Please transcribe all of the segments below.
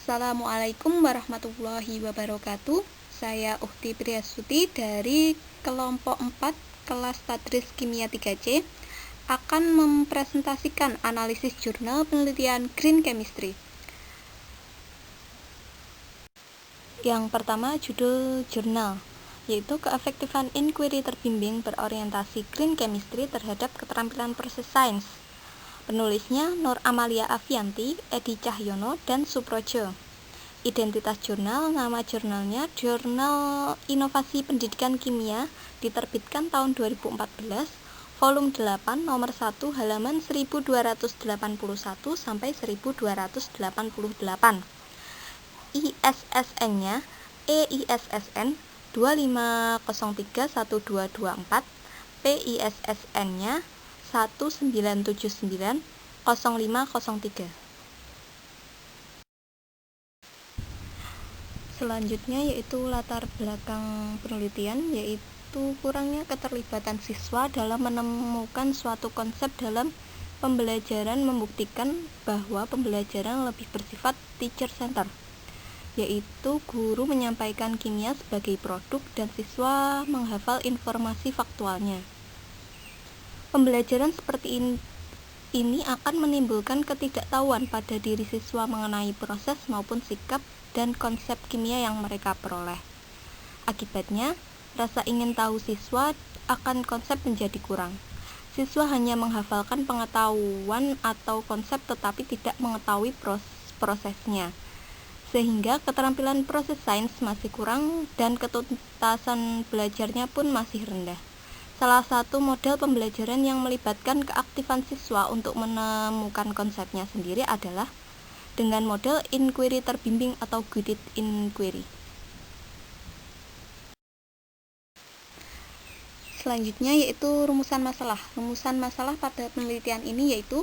Assalamualaikum warahmatullahi wabarakatuh. Saya Uhti Priyasuti dari kelompok 4 kelas Tadris Kimia 3C akan mempresentasikan analisis jurnal penelitian Green Chemistry. Yang pertama, judul jurnal, yaitu keefektifan inquiry terbimbing berorientasi Green Chemistry terhadap keterampilan proses sains. Penulisnya Nur Amalia Avianti, Edi Cahyono, dan Suprojo. Identitas jurnal, nama jurnalnya Jurnal Inovasi Pendidikan Kimia, diterbitkan tahun 2014, volume 8, nomor 1, halaman 1281 sampai 1288. ISSN-nya EISSN 25031224, PISSN-nya 19790503. Selanjutnya yaitu latar belakang penelitian, yaitu kurangnya keterlibatan siswa dalam menemukan suatu konsep dalam pembelajaran membuktikan bahwa pembelajaran lebih bersifat teacher center, yaitu guru menyampaikan kimia sebagai produk dan siswa menghafal informasi faktualnya. Pembelajaran seperti ini akan menimbulkan ketidaktahuan pada diri siswa mengenai proses maupun sikap dan konsep kimia yang mereka peroleh. Akibatnya, rasa ingin tahu siswa akan konsep menjadi kurang. Siswa hanya menghafalkan pengetahuan atau konsep tetapi tidak mengetahui prosesnya, sehingga keterampilan proses sains masih kurang dan ketuntasan belajarnya pun masih rendah. Salah satu model pembelajaran yang melibatkan keaktifan siswa untuk menemukan konsepnya sendiri adalah dengan model inquiry terbimbing atau guided inquiry. Selanjutnya yaitu rumusan masalah. Rumusan masalah pada penelitian ini yaitu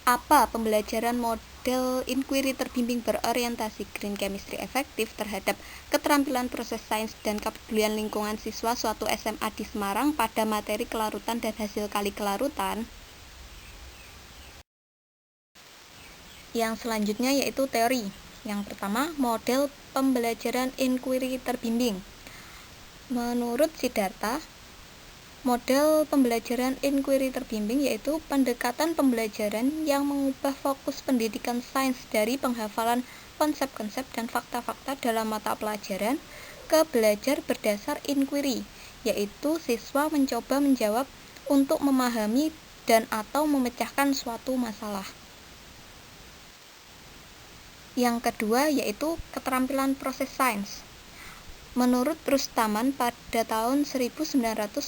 apa pembelajaran model inquiry terbimbing berorientasi Green Chemistry efektif terhadap keterampilan proses sains dan kepedulian lingkungan siswa suatu SMA di Semarang pada materi kelarutan dan hasil kali kelarutan. Yang selanjutnya yaitu teori. Yang pertama, model pembelajaran inquiry terbimbing. Menurut Siddhartha, model pembelajaran inquiry terbimbing yaitu pendekatan pembelajaran yang mengubah fokus pendidikan sains dari penghafalan konsep-konsep dan fakta-fakta dalam mata pelajaran ke belajar berdasar inquiry, yaitu siswa mencoba menjawab untuk memahami dan atau memecahkan suatu masalah. Yang kedua yaitu keterampilan proses sains. Menurut Rustaman pada tahun 1992,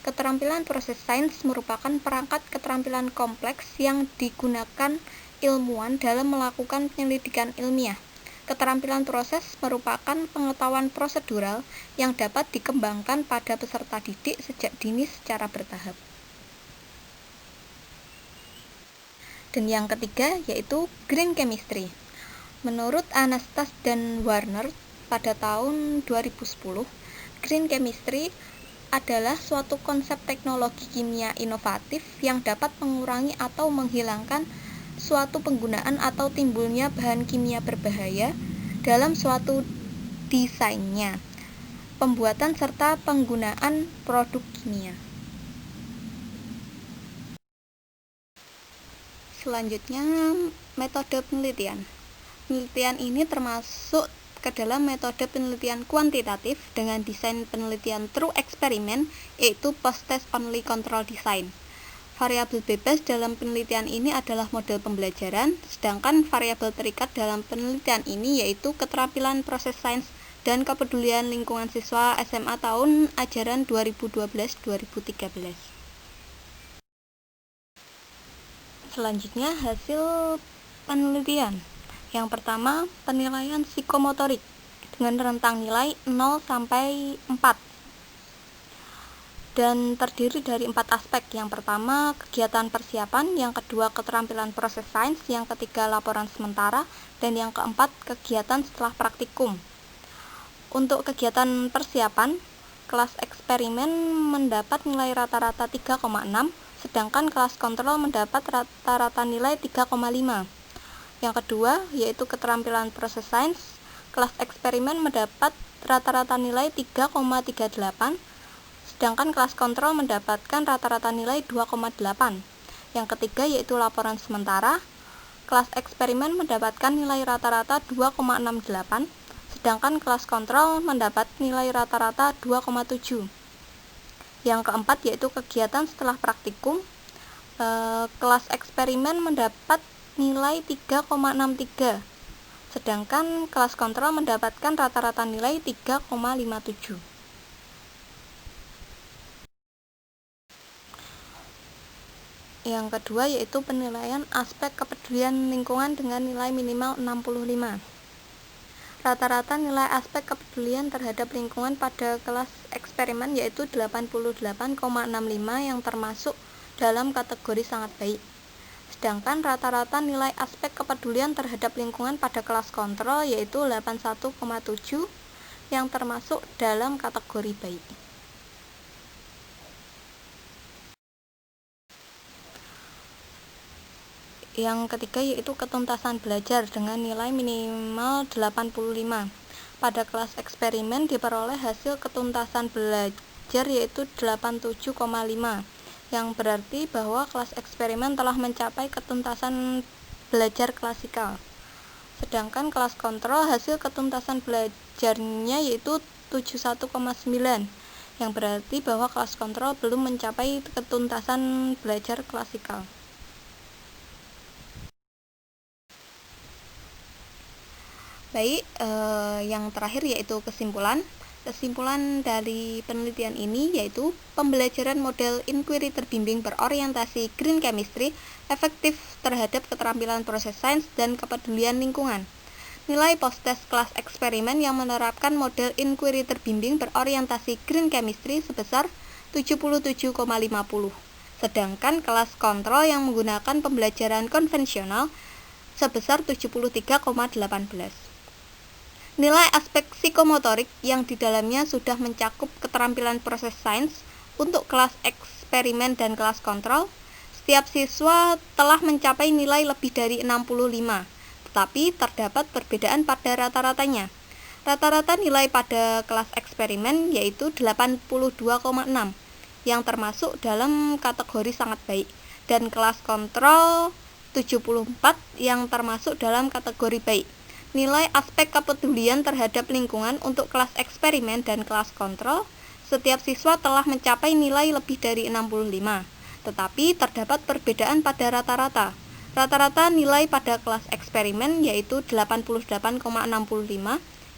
keterampilan proses sains merupakan perangkat keterampilan kompleks yang digunakan ilmuwan dalam melakukan penyelidikan ilmiah. Keterampilan proses merupakan pengetahuan prosedural yang dapat dikembangkan pada peserta didik sejak dini secara bertahap. Dan yang ketiga yaitu Green Chemistry. Menurut Anastas dan Warner pada tahun 2010, Green Chemistry adalah suatu konsep teknologi kimia inovatif yang dapat mengurangi atau menghilangkan suatu penggunaan atau timbulnya bahan kimia berbahaya dalam suatu desainnya, pembuatan serta penggunaan produk kimia. Selanjutnya, metode penelitian. Penelitian ini termasuk ke dalam metode penelitian kuantitatif dengan desain penelitian true experiment, yaitu post-test only control design. Variabel bebas dalam penelitian ini adalah model pembelajaran, sedangkan variabel terikat dalam penelitian ini yaitu keterampilan proses sains dan kepedulian lingkungan siswa SMA tahun ajaran 2012-2013. Selanjutnya, hasil penelitian. Yang pertama, penilaian psikomotorik dengan rentang nilai 0 sampai 4 dan terdiri dari 4 aspek. Yang pertama, kegiatan persiapan, yang kedua, keterampilan proses sains, yang ketiga, laporan sementara, dan yang keempat, kegiatan setelah praktikum. Untuk kegiatan persiapan, kelas eksperimen mendapat nilai rata-rata 3,6, sedangkan kelas kontrol mendapat rata-rata nilai 3,5. Yang kedua yaitu keterampilan proses sains. Kelas eksperimen mendapat rata-rata nilai 3,38, sedangkan kelas kontrol mendapatkan rata-rata nilai 2,8. Yang ketiga yaitu laporan sementara. Kelas eksperimen mendapatkan nilai rata-rata 2,68, sedangkan kelas kontrol mendapat nilai rata-rata 2,7. Yang keempat yaitu kegiatan setelah praktikum. Kelas eksperimen mendapat nilai 3,63, sedangkan kelas kontrol mendapatkan rata-rata nilai 3,57. Yang kedua yaitu penilaian aspek kepedulian lingkungan dengan nilai minimal 65. Rata-rata nilai aspek kepedulian terhadap lingkungan pada kelas eksperimen yaitu 88,65 yang termasuk dalam kategori sangat baik. Sedangkan rata-rata nilai aspek kepedulian terhadap lingkungan pada kelas kontrol yaitu 81,7 yang termasuk dalam kategori baik. Yang ketiga yaitu ketuntasan belajar dengan nilai minimal 85. Pada kelas eksperimen diperoleh hasil ketuntasan belajar yaitu 87,5, yang berarti bahwa kelas eksperimen telah mencapai ketuntasan belajar klasikal. Sedangkan kelas kontrol hasil ketuntasan belajarnya yaitu 71,9, yang berarti bahwa kelas kontrol belum mencapai ketuntasan belajar klasikal. Baik, yang terakhir yaitu kesimpulan. Kesimpulan dari penelitian ini yaitu pembelajaran model inquiry terbimbing berorientasi green chemistry efektif terhadap keterampilan proses sains dan kepedulian lingkungan. Nilai post-test kelas eksperimen yang menerapkan model inquiry terbimbing berorientasi green chemistry sebesar 77,50. Sedangkan kelas kontrol yang menggunakan pembelajaran konvensional sebesar 73,18. Nilai aspek psikomotorik yang di dalamnya sudah mencakup keterampilan proses sains untuk kelas eksperimen dan kelas kontrol. Setiap siswa telah mencapai nilai lebih dari 65, tetapi terdapat perbedaan pada rata-ratanya. Rata-rata nilai pada kelas eksperimen yaitu 82,6, yang termasuk dalam kategori sangat baik, dan kelas kontrol 74 yang termasuk dalam kategori baik. Nilai aspek kepedulian terhadap lingkungan untuk kelas eksperimen dan kelas kontrol, setiap siswa telah mencapai nilai lebih dari 65, tetapi terdapat perbedaan pada rata-rata. Rata-rata nilai pada kelas eksperimen yaitu 88,65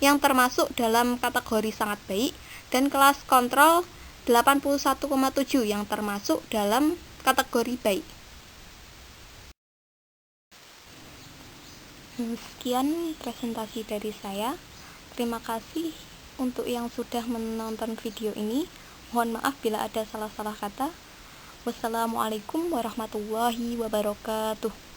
yang termasuk dalam kategori sangat baik, dan kelas kontrol 81,7 yang termasuk dalam kategori baik. Sekian presentasi dari saya. Terima kasih untuk yang sudah menonton video ini. Mohon maaf bila ada salah-salah kata. Wassalamualaikum warahmatullahi wabarakatuh.